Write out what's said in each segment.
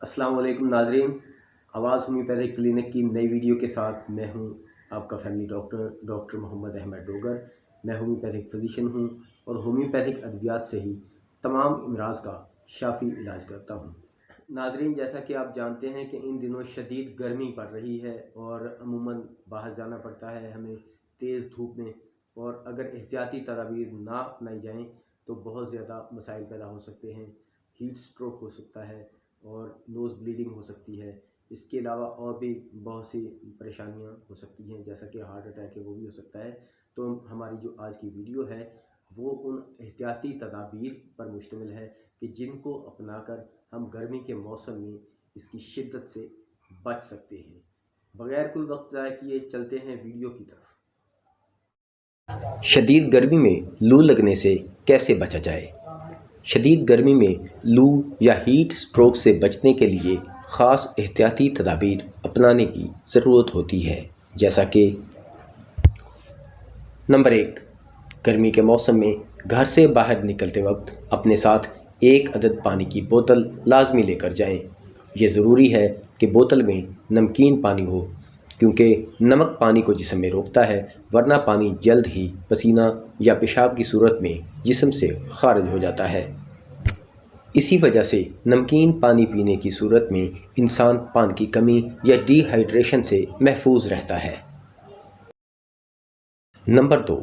अस्सलाम वालेकुम नाजरीन। आवाज़ होम्योपैथिक क्लिनिक की नई वीडियो के साथ मैं हूं आपका फैमिली डॉक्टर मोहम्मद अहमद डोगर। मैं होम्योपैथिक फिजिशियन हूं और होम्योपैथिक अद्वियात से ही तमाम अमराज का शाफी इलाज करता हूं। नाजरीन, जैसा कि आप जानते हैं कि इन दिनों शदीद गर्मी पड़ रही है और अमूमन बाहर जाना पड़ता है हमें तेज़ धूप में, और अगर एहतियाती तदाबीर ना अपनाई जाएँ तो बहुत ज़्यादा मसाइल पैदा हो सकते हैं। हीट स्ट्रोक हो सकता है और नोज़ ब्लीडिंग हो सकती है। इसके अलावा और भी बहुत सी परेशानियां हो सकती हैं, जैसा कि हार्ट अटैक है वो भी हो सकता है। तो हमारी जो आज की वीडियो है वो उन एहतियाती तदाबीर पर मुश्तमिल है कि जिनको अपनाकर हम गर्मी के मौसम में इसकी शिद्दत से बच सकते हैं। बगैर कोई वक्त ज़ाया किए चलते हैं वीडियो की तरफ। शदीद गर्मी में लू लगने से कैसे बचा जाए? शदीद गर्मी में लू या हीट स्ट्रोक से बचने के लिए ख़ास एहतियाती तदाबीर अपनाने की ज़रूरत होती है, जैसा कि नंबर 1, गर्मी के मौसम में घर से बाहर निकलते वक्त अपने साथ 1 अदद पानी की बोतल लाजमी लेकर जाएं। ये ज़रूरी है कि बोतल में नमकीन पानी हो, क्योंकि नमक पानी को जिस्म में रोकता है, वरना पानी जल्द ही पसीना या पेशाब की सूरत में जिस्म से खारिज हो जाता है। इसी वजह से नमकीन पानी पीने की सूरत में इंसान पानी की कमी या डिहाइड्रेशन से महफूज रहता है। नंबर 2,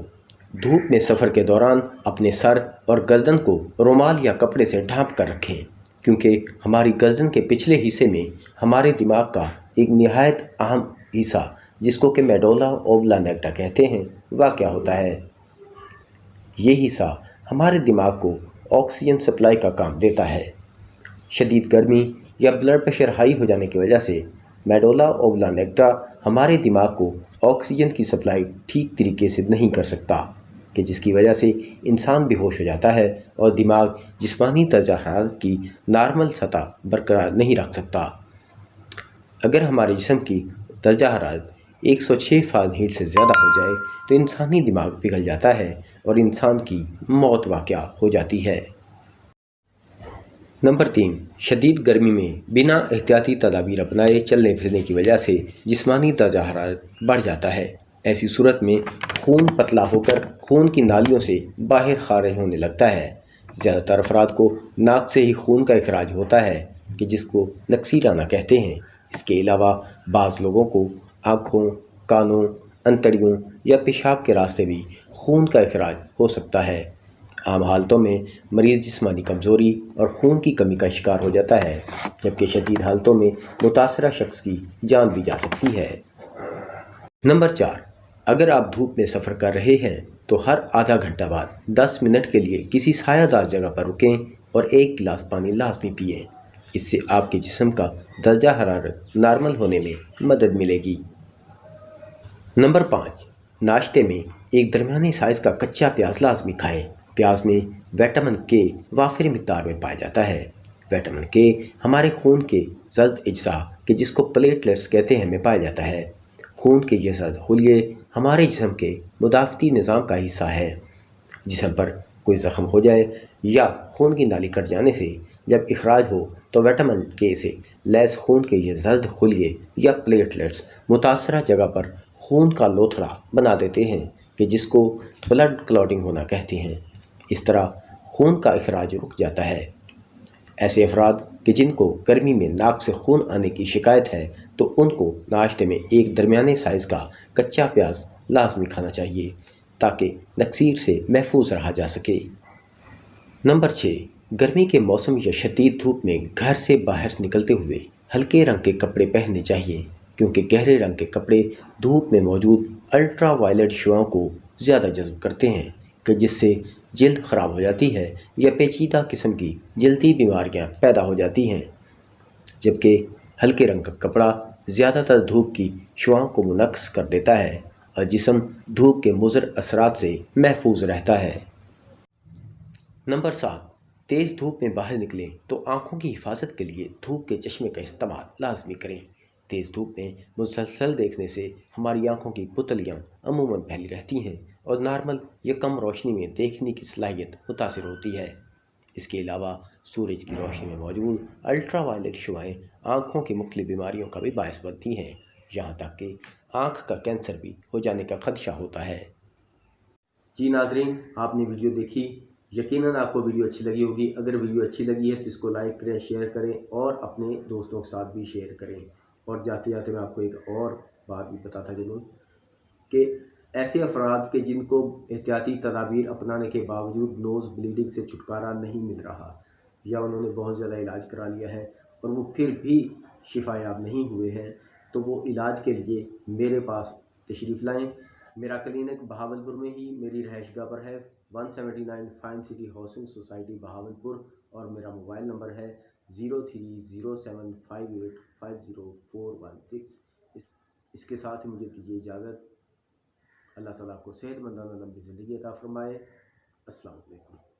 धूप में सफ़र के दौरान अपने सर और गर्दन को रुमाल या कपड़े से ढांप कर रखें, क्योंकि हमारी गर्दन के पिछले हिस्से में हमारे दिमाग का एक निहायत अहम हिस्सा, जिसको कि मेडुला ओब्लांगेटा कहते हैं, वाक़या होता है। ये हिस्सा हमारे दिमाग को ऑक्सीजन सप्लाई का काम देता है। शदीद गर्मी या ब्लड प्रेशर हाई हो जाने की वजह से मेडुला ओब्लांगेटा हमारे दिमाग को ऑक्सीजन की सप्लाई ठीक तरीके से नहीं कर सकता, कि जिसकी वजह से इंसान बेहोश हो जाता है और दिमाग जिस्मानी दर्जा हरारत की नॉर्मल सतह बरकरार नहीं रख सकता। अगर हमारे जिस्म की दर्जा हरारत 106 फ़ारेनहीट से ज़्यादा हो जाए तो इंसानी दिमाग पिघल जाता है और इंसान की मौत वाक़या हो जाती है। नंबर 3, शदीद गर्मी में बिना एहतियाती तदाबीर अपनाए चलने फिरने की वजह से जिस्मानी दर्जा हरारत बढ़ जाता है। ऐसी सूरत में खून पतला होकर खून की नालियों से बाहर खारिज होने लगता है। ज़्यादातर अफराद को नाक से ही खून का इखराज होता है, कि जिसको नक्सीराना कहते हैं। इसके अलावा बाज़ लोगों को आँखों, कानों, अंतड़ियों या पेशाब के रास्ते भी खून का इखराज हो सकता है। आम हालतों में मरीज़ जिस्मानी कमज़ोरी और खून की कमी का शिकार हो जाता है, जबकि शदीद हालतों में मुतासरा शख्स की जान भी जा सकती है। नंबर 4, अगर आप धूप में सफ़र कर रहे हैं तो हर आधा घंटा बाद 10 मिनट के लिए किसी सायादार जगह पर रुकें और 1 गिलास पानी लाजमी पिएं। इससे आपके जिस्म का दर्जा हरारत नॉर्मल होने में मदद मिलेगी। नंबर 5, नाश्ते में एक दरमियाने साइज़ का कच्चा प्याज लाजमी खाएं। प्याज में विटामिन के वाफिर मिक़दार में पाया जाता है। विटामिन के हमारे खून के जर्द अज्जा, के जिसको प्लेटलेट्स कहते हैं, में पाया जाता है। खून के ये जर्द हुलिये हमारे जिस्म के मुदाफ़ती निज़ाम का हिस्सा है। जिस्म पर कोई ज़ख्म हो जाए या खून की नाली कट जाने से जब इखराज हो तो विटामिन के से लैस खून के ये जर्द हुलिये या प्लेटलेट्स मुतासरा जगह पर खून का लोथड़ा बना देते हैं, कि जिसको ब्लड क्लॉटिंग होना कहते हैं। इस तरह खून का इखराज रुक जाता है। ऐसे अफराद कि जिनको गर्मी में नाक से खून आने की शिकायत है तो उनको नाश्ते में एक दरमियाने साइज़ का कच्चा प्याज लाजमी खाना चाहिए, ताकि नक्सीर से महफूज रहा जा सके। नंबर 6, गर्मी के मौसम या शदीद धूप में घर से बाहर निकलते हुए हल्के रंग के कपड़े पहनने चाहिए, क्योंकि गहरे रंग के कपड़े धूप में मौजूद अल्ट्रा वायलेट शुआओं को ज़्यादा जज़्ब करते हैं, कि जिससे जल्द ख़राब हो जाती है या पेचीदा किस्म की जल्दी बीमारियां पैदा हो जाती हैं। जबकि हल्के रंग का कपड़ा ज़्यादातर धूप की शुआओं को मुनक्स कर देता है और जिस्म धूप के मुज़र असरात से महफूज रहता है। नंबर 7, तेज़ धूप में बाहर निकलें तो आँखों की हिफाजत के लिए धूप के चश्मे का इस्तेमाल लाजमी करें। तेज़ धूप में मुसलसल देखने से हमारी आँखों की पुतलियाँ अमूमन फैली रहती हैं और नॉर्मल या कम रोशनी में देखने की सलाहियत मुतासिर होती है। اس کے علاوہ سورج کی روشنی میں موجود الٹرا وائلٹ شعاعیں آنکھوں کی مختلف بیماریوں کا بھی باعث بنتی ہیں، یہاں تک کہ آنکھ کا کینسر بھی ہو جانے کا خدشہ ہوتا ہے۔ جی ناظرین، آپ نے ویڈیو دیکھی، یقیناً آپ کو ویڈیو اچھی لگی ہوگی۔ اگر ویڈیو اچھی لگی ہے تو اس کو لائک کریں، شیئر کریں اور اپنے دوستوں کے ساتھ بھی شیئر کریں۔ اور جاتے جاتے میں آپ کو ایک اور بات بھی بتاتا چلوں کہ ایسے افراد کے جن کو احتیاطی تدابیر اپنانے کے باوجود نوز بلیڈنگ سے چھٹکارا نہیں مل رہا، یا انہوں نے بہت زیادہ علاج کرا لیا ہے اور وہ پھر بھی شفا یاب نہیں ہوئے ہیں، تو وہ علاج کے لیے میرے پاس تشریف لائیں۔ میرا کلینک بہاولپور میں ہی میری رہائش گاہ پر ہے، 179 fine city housing society Bahawalpur, اور میرا موبائل نمبر ہے 0307585041 اس کے ساتھ ہی مجھے دیجیے اجازت۔ اللہ تعالیٰ کو صحت مندانہ لمبی زندگی عطا فرمائے۔ السلام علیکم۔